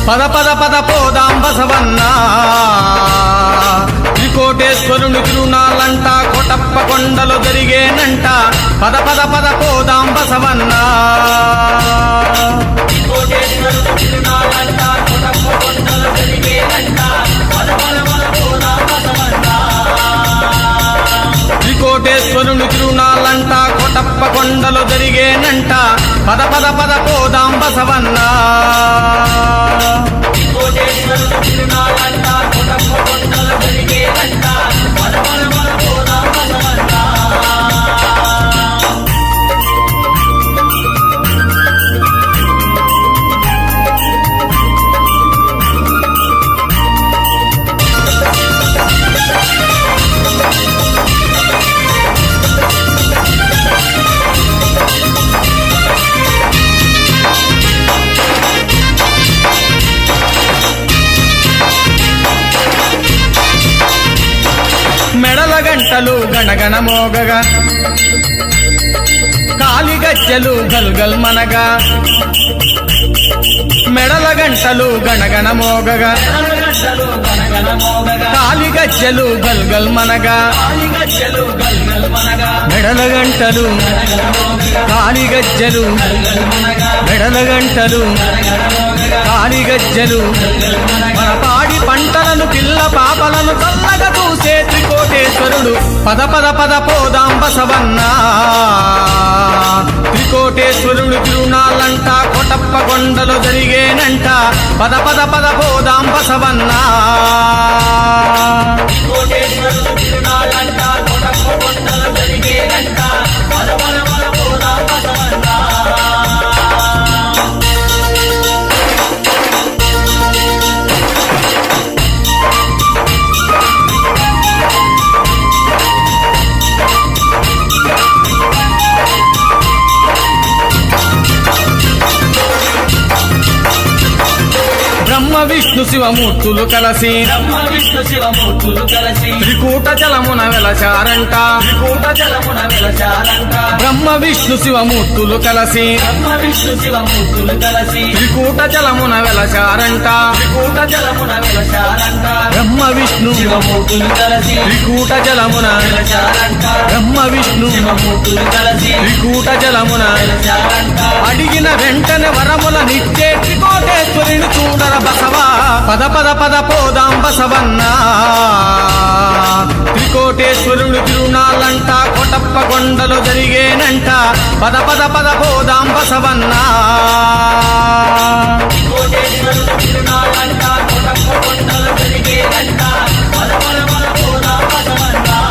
పద పద పద పోదాం బసవన్నా త్రికోటేశ్వరుని తిరునాళ్ళంట కోటప్ప కొండలో జరిగేనంట పద పద పద పోదాం బసవన్నా త్రికోటేశ్వరుని తిరునాళ్ళంట కోటప్ప కొండలో జరిగేనంట పద పద పద పోదాం బసవన్నా త్రికోటేశ్వరుని తిరునాళ్ళంట కోటప్ప కొండలో జరిగేనంట పద పద పద పోదాం బసవన్నా త్రికోటేశ్వరుని తిరునాళ్ళంట కోటప్ప కొండలో జరిగేనంట పద పద పద పోదాం బసవన్నా మెడల గంటలు గణగణ మోగగా కాలిగజ్జలు గల్గల్ మనగా మెడల గంటలు గణగణ మోగగా కాలిగజ్జలు గల్గల్ మనగా మెడల గంటలు కాలిగజ్జలు మెడల గంటలు కాలిగజ్జలు మన పాడి పంటలను పిల్ల పాపలను చల్లగా చూసే త్రికోటేశ్వరుడు పద పద పద పోదాం బసవన్నా త్రికోటేశ్వరుడు తిరునాళ్ళంట కోటప్ప కొండలో జరిగేనంట పద పద పద పోదాం బసవన్నా త్రికోటేశ్వరుడు తిరునాళ్ళంట కోటప్ప కొండలో జరిగేనంట పద పద పద పోదాం బసవన్నా బ్రహ్మ విష్ణు శివమూర్తులు కలిసి త్రికూట జలమున వెలచారంట బ్రహ్మ విష్ణు శివమూర్తులు కలిసి త్రికూట జలమున వెలచారంట బ్రహ్మ విష్ణు త్రికూట జలమున బ్రహ్మ విష్ణు త్రికూట జలమున అడిగిన వెంటనే వరముల నిత్యే త్రికోటేశ్వరుని చూడర బసవా పద పద పద పోదాం బసవన్నా త్రికోటేశ్వరుని తిరునాళ్ళంట కోటప్ప కొండలో జరిగేనంట పద పద పద పోదాం బసవన్నా త్రికోటేశ్వరుని తిరునాళ్ళంట కోటప్ప కొండలో జరిగేనంట పద పద పద పోదాం బసవన్నా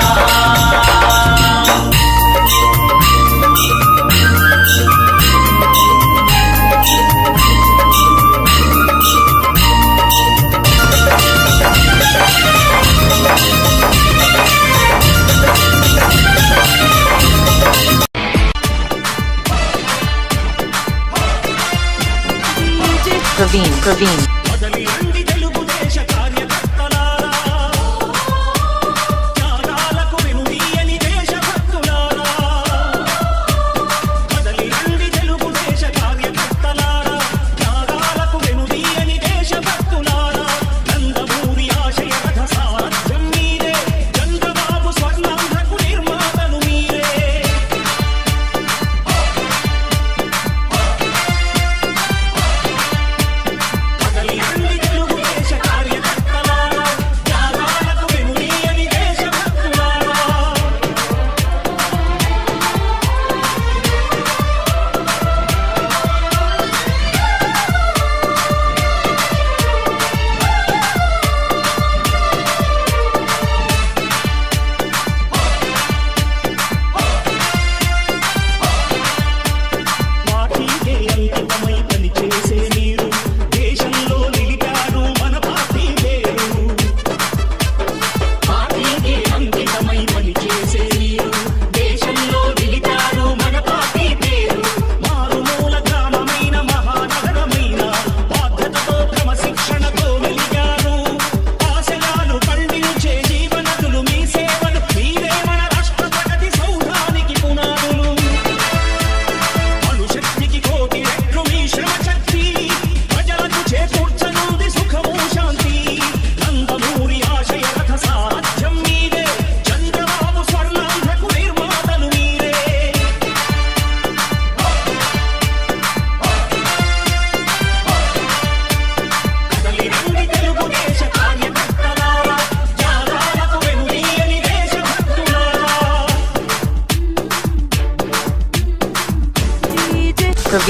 Praveen.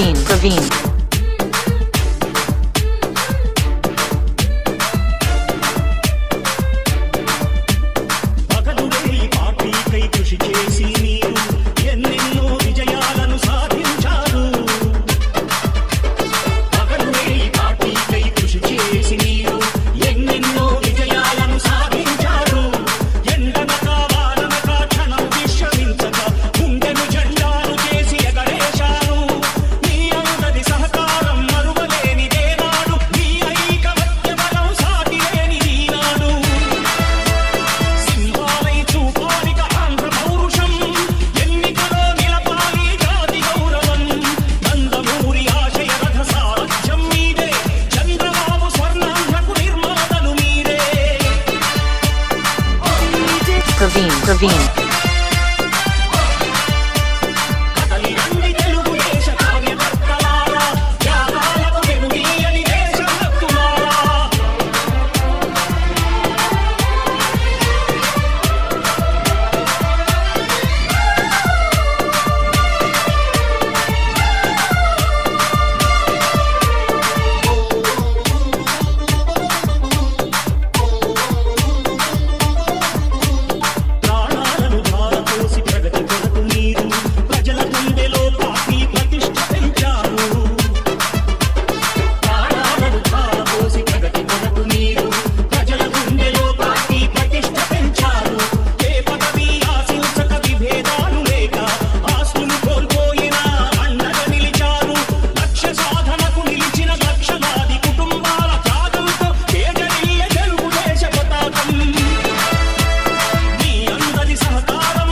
Praveen. Praveen.